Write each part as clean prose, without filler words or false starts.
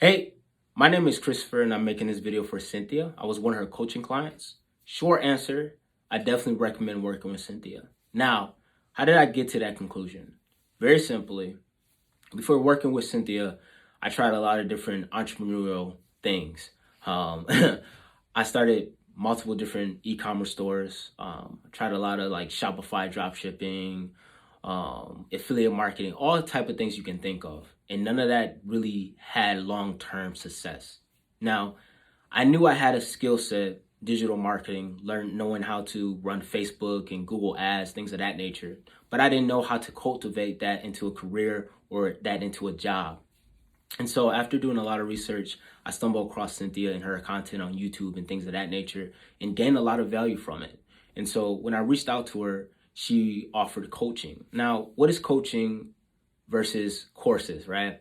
Hey, my name is Christopher and I'm making this video for Cynthia. I was one of her coaching clients. Short answer, I definitely recommend working with Cynthia. Now, how did I get to that conclusion? Very simply, before working with Cynthia, I tried a lot of different entrepreneurial things. Um, I started multiple different e-commerce stores. I tried a lot of like Shopify drop shipping, affiliate marketing, all type of things you can think of. And none of that really had long-term success. Now, I knew I had a skill set, digital marketing, knowing how to run Facebook and Google ads, things of that nature. But I didn't know how to cultivate that into a career or that into a job. And so after doing a lot of research, I stumbled across Cynthia and her content on YouTube and things of that nature and gained a lot of value from it. And so when I reached out to her, she offered coaching. Now, what is coaching versus courses, right?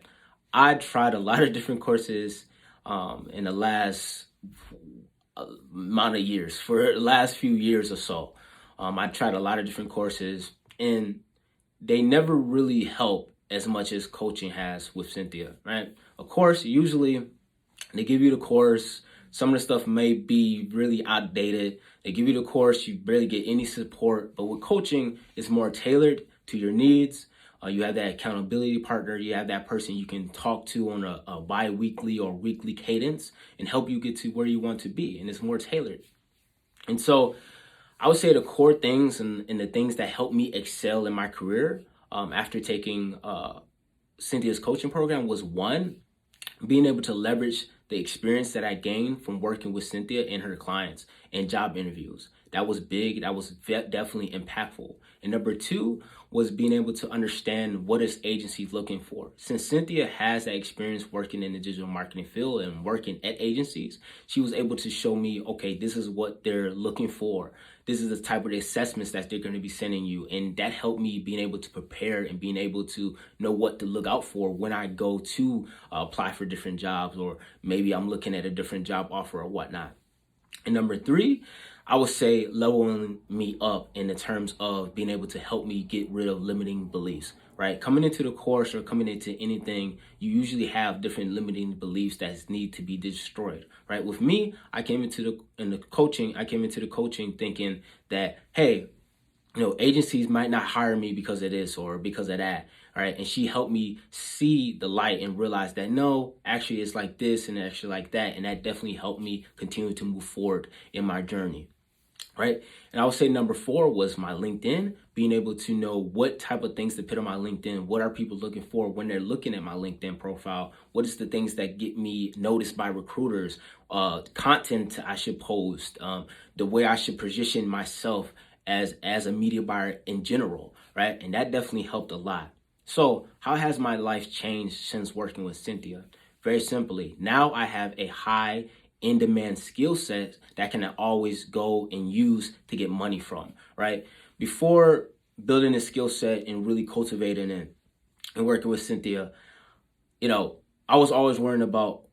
I tried a lot of different courses in the last amount of years, for the last few years or so. I tried a lot of different courses and they never really help as much as coaching has with Cynthia, right? Of course, usually they give you the course. Some of the stuff may be really outdated. They give you the course, you barely get any support. But with coaching, it's more tailored to your needs. You have that accountability partner. You have that person you can talk to on a bi-weekly or weekly cadence and help you get to where you want to be. And it's more tailored. And so I would say the core things and the things that helped me excel in my career after taking Cynthia's coaching program was one, being able to leverage the experience that I gained from working with Cynthia and her clients and job interviews. That was big. That was definitely impactful. And number two was being able to understand what is agencies looking for. Since Cynthia has that experience working in the digital marketing field and working at agencies, she was able to show me, okay, this is what they're looking for. This is the type of assessments that they're going to be sending you. And that helped me being able to prepare and being able to know what to look out for when I go to apply for different jobs, or maybe I'm looking at a different job offer or whatnot. And number three, I would say leveling me up in the terms of being able to help me get rid of limiting beliefs, right? Coming into the course or coming into anything, you usually have different limiting beliefs that need to be destroyed, right? With me, I came into the coaching thinking that, hey, agencies might not hire me because of this or because of that, right? And she helped me see the light and realize that no, actually it's like this and actually like that. And that definitely helped me continue to move forward in my journey, right? And I would say number four was my LinkedIn, being able to know what type of things to put on my LinkedIn. What are people looking for when they're looking at my LinkedIn profile? What is the things that get me noticed by recruiters? Content I should post, the way I should position myself as a media buyer in general, right? And that definitely helped a lot. So how has my life changed since working with Cynthia? Very simply, now I have a high in-demand skill set that can always go and use to get money from, right? Before building a skill set and really cultivating it and working with Cynthia, I was always worrying about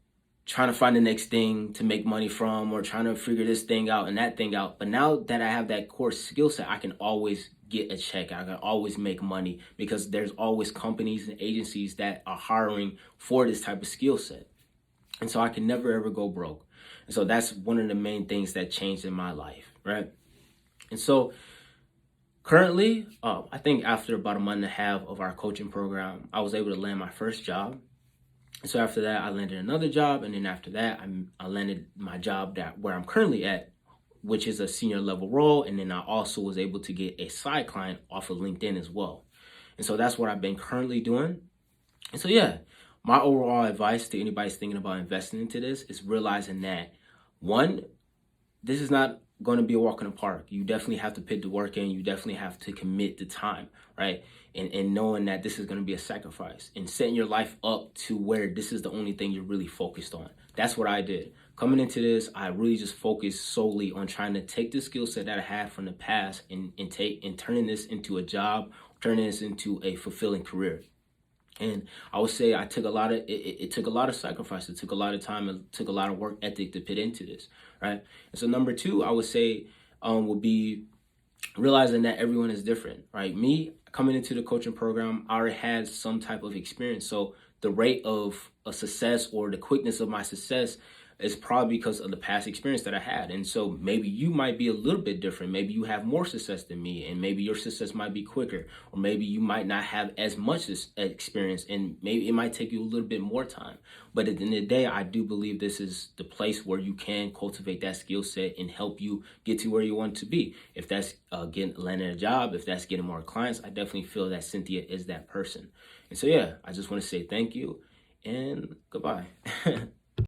trying to find the next thing to make money from or trying to figure this thing out and that thing out. But now that I have that core skill set, I can always get a check. I can always make money because there's always companies and agencies that are hiring for this type of skill set. And so I can never ever go broke. And so that's one of the main things that changed in my life, right? And so currently, I think after about a month and a half of our coaching program, I was able to land my first job. And so after that, I landed another job. And then after that, I landed my job where I'm currently at, which is a senior level role. And then I also was able to get a side client off of LinkedIn as well. And so that's what I've been currently doing. And so, yeah, my overall advice to anybody who's thinking about investing into this is realizing that, one, this is not going to be a walk in the park. You definitely have to put the work in. You definitely have to commit the time, right? And knowing that this is going to be a sacrifice and setting your life up to where this is the only thing you're really focused on. That's what I did. Coming into this, I really just focused solely on trying to take the skill set that I had from the past and turning this into a job, turning this into a fulfilling career. And I would say I took a lot of it took a lot of sacrifice. It took a lot of time. It took a lot of work ethic to put into this, right? And so number two, I would say would be realizing that everyone is different, right? Me coming into the coaching program, I already had some type of experience. So the rate of a success or the quickness of my success is probably because of the past experience that I had. And so maybe you might be a little bit different. Maybe you have more success than me, and maybe your success might be quicker, or maybe you might not have as much experience, and maybe it might take you a little bit more time. But at the end of the day, I do believe this is the place where you can cultivate that skill set and help you get to where you want to be. If that's landing a job, if that's getting more clients, I definitely feel that Cynthia is that person. And so, yeah, I just want to say thank you and goodbye.